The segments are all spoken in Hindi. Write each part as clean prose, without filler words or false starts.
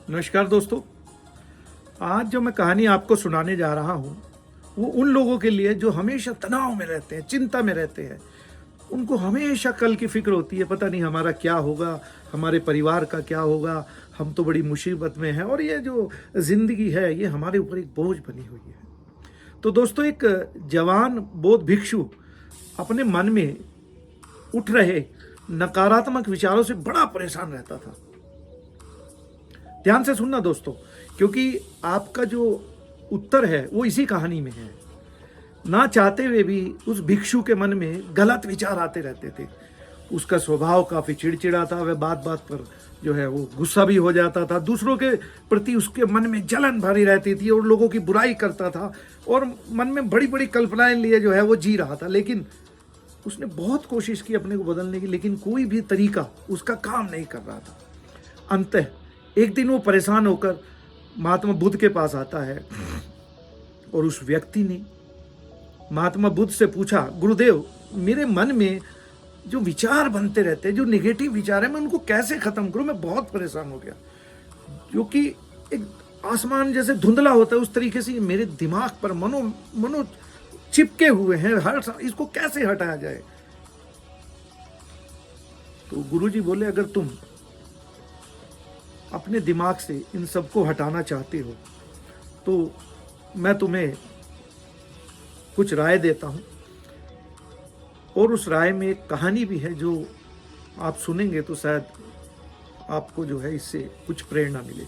नमस्कार दोस्तों। आज जो मैं कहानी आपको सुनाने जा रहा हूँ वो उन लोगों के लिए जो हमेशा तनाव में रहते हैं, चिंता में रहते हैं। उनको हमेशा कल की फिक्र होती है, पता नहीं हमारा क्या होगा, हमारे परिवार का क्या होगा, हम तो बड़ी मुसीबत में हैं और ये जो ज़िंदगी है ये हमारे ऊपर एक बोझ बनी हुई है। तो दोस्तों, एक जवान बौद्ध भिक्षु अपने मन में उठ रहे नकारात्मक विचारों से बड़ा परेशान रहता था। ध्यान से सुनना दोस्तों, क्योंकि आपका जो उत्तर है वो इसी कहानी में है। ना चाहते हुए भी उस भिक्षु के मन में गलत विचार आते रहते थे। उसका स्वभाव काफ़ी चिड़चिड़ा था, वह बात बात पर जो है वो गुस्सा भी हो जाता था। दूसरों के प्रति उसके मन में जलन भरी रहती थी और लोगों की बुराई करता था और मन में बड़ी बड़ी कल्पनाएं लिए जो है वो जी रहा था। लेकिन उसने बहुत कोशिश की अपने को बदलने की, लेकिन कोई भी तरीका उसका काम नहीं कर रहा था। अंततः एक दिन वो परेशान होकर महात्मा बुद्ध के पास आता है और उस व्यक्ति ने महात्मा बुद्ध से पूछा, गुरुदेव, मेरे मन में जो विचार बनते रहते हैं, जो नेगेटिव विचार है, मैं उनको कैसे खत्म करूं? मैं बहुत परेशान हो गया। जो कि एक आसमान जैसे धुंधला होता है उस तरीके से मेरे दिमाग पर मनो चिपके हुए हैं। इसको कैसे हटाया जाए? तो गुरुजी बोले, अगर तुम अपने दिमाग से इन सबको हटाना चाहते हो तो मैं तुम्हें कुछ राय देता हूं, और उस राय में एक कहानी भी है जो आप सुनेंगे तो शायद आपको जो है इससे कुछ प्रेरणा मिले।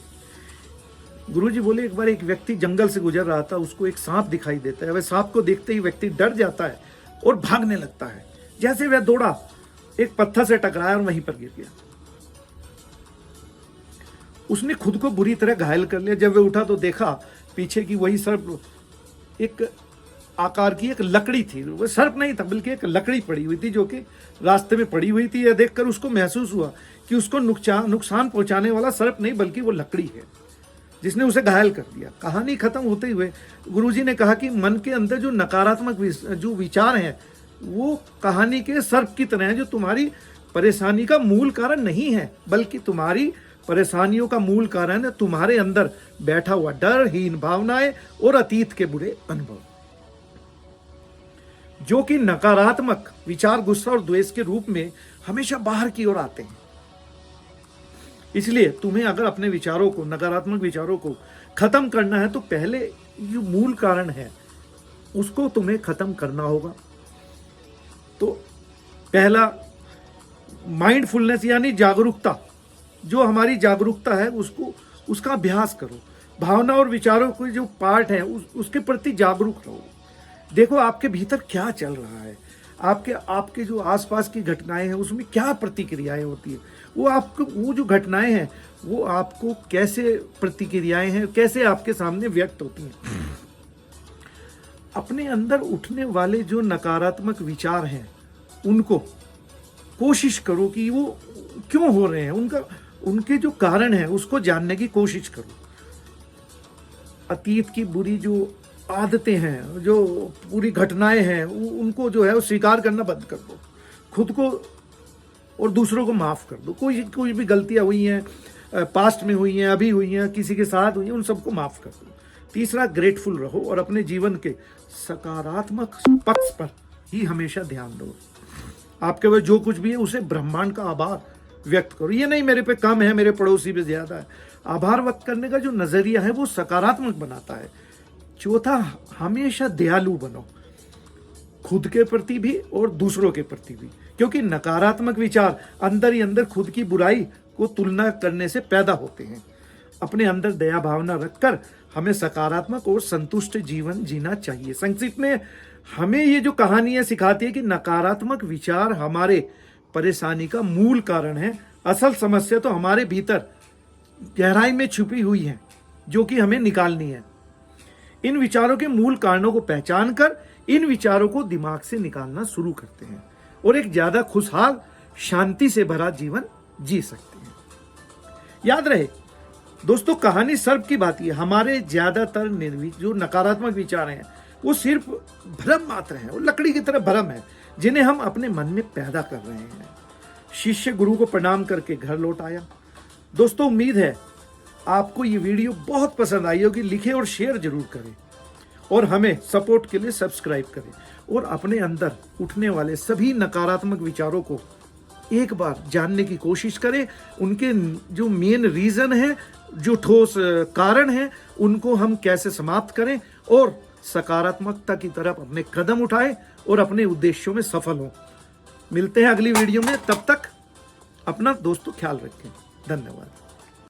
गुरुजी बोले, एक बार एक व्यक्ति जंगल से गुजर रहा था, उसको एक सांप दिखाई देता है। वह सांप को देखते ही व्यक्ति डर जाता है और भागने लगता है। जैसे वह दौड़ा, एक पत्थर से टकराया और वहीं पर गिर गया। उसने खुद को बुरी तरह घायल कर लिया। जब वह उठा तो देखा पीछे की वही सर्प एक आकार की एक लकड़ी थी। वह सर्प नहीं था बल्कि एक लकड़ी पड़ी हुई थी जो कि रास्ते में पड़ी हुई थी। यह देखकर उसको महसूस हुआ कि उसको नुकसान पहुंचाने वाला सर्प नहीं बल्कि वो लकड़ी है जिसने उसे घायल कर दिया। कहानी खत्म होते हुए गुरुजी ने कहा कि मन के अंदर जो नकारात्मक जो विचार हैं वो कहानी के सर्प की तरह है, जो तुम्हारी परेशानी का मूल कारण नहीं है, बल्कि तुम्हारी परेशानियों का मूल कारण है तुम्हारे अंदर बैठा हुआ डर, हीन भावनाएं और अतीत के बुरे अनुभव, जो कि नकारात्मक विचार, गुस्सा और द्वेष के रूप में हमेशा बाहर की ओर आते हैं। इसलिए तुम्हें अगर अपने विचारों को, नकारात्मक विचारों को खत्म करना है तो पहले जो मूल कारण है उसको तुम्हें खत्म करना होगा। तो पहला, माइंडफुलनेस यानी जागरूकता। जो हमारी जागरूकता है उसका अभ्यास करो। भावना और विचारों के जो पार्ट है उसके प्रति जागरूक रहो। देखो आपके भीतर क्या चल रहा है, आपके जो आसपास की घटनाएं हैं उसमें क्या प्रतिक्रियाएं होती है, वो जो घटनाएं हैं वो आपको कैसे प्रतिक्रियाएं हैं, कैसे आपके सामने व्यक्त होती हैं। अपने अंदर उठने वाले जो नकारात्मक विचार हैं उनको कोशिश करो कि वो क्यों हो रहे हैं, उनके जो कारण है उसको जानने की कोशिश करो। अतीत की बुरी जो आदतें हैं, जो पूरी घटनाएं हैं, उनको जो है वो स्वीकार करना बंद कर दो। खुद को और दूसरों को माफ कर दो। कोई भी गलतियां हुई हैं, पास्ट में हुई हैं, अभी हुई हैं, किसी के साथ हुई हैं, उन सबको माफ कर दो। तीसरा, ग्रेटफुल रहो और अपने जीवन के सकारात्मक पक्ष पर ही हमेशा ध्यान दो। आपके पास जो कुछ भी है उसे ब्रह्मांड का आभार व्यक्त करो। ये नहीं मेरे पे कम है, मेरे पड़ोसी पे ज्यादा है। आभार व्यक्त करने का जो नजरिया है वो सकारात्मक बनाता है। चौथा, हमेशा दयालु बनो, खुद के प्रति भी और दूसरों के प्रति भी, क्योंकि नकारात्मक विचार अंदर ही अंदर खुद की बुराई को तुलना करने से पैदा होते हैं। अपने अंदर दया भावना रखकर हमें सकारात्मक और संतुष्ट जीवन जीना चाहिए। संक्षिप्त में हमें ये जो कहानी है सिखाती है कि नकारात्मक विचार हमारे परेशानी का मूल कारण है। असल समस्या तो हमारे भीतर गहराई में छुपी हुई है, जो कि हमें निकालनी है। इन विचारों के मूल कारणों को पहचान कर इन विचारों को दिमाग से निकालना शुरू करते हैं और एक ज्यादा खुशहाल, शांति से भरा जीवन जी सकते हैं। याद रहे दोस्तों, कहानी सर्प की बात है। हमारे ज्यादातर जो नकारात्मक विचार हैं वो सिर्फ भ्रम मात्र है, वो लकड़ी की तरह भ्रम है जिन्हें हम अपने मन में पैदा कर रहे हैं। शिष्य गुरु को प्रणाम करके घर लौट आया। दोस्तों, उम्मीद है आपको ये वीडियो बहुत पसंद आई होगी, लिखें और शेयर जरूर करें और हमें सपोर्ट के लिए सब्सक्राइब करें और अपने अंदर उठने वाले सभी नकारात्मक विचारों को एक बार जानने की कोशिश करें। उनके जो मेन रीजन है, जो ठोस कारण है, उनको हम कैसे समाप्त करें और सकारात्मकता की तरफ अपने कदम उठाएं और अपने उद्देश्यों में सफल हों। मिलते हैं अगली वीडियो में, तब तक अपना दोस्तों ख्याल रखें। धन्यवाद।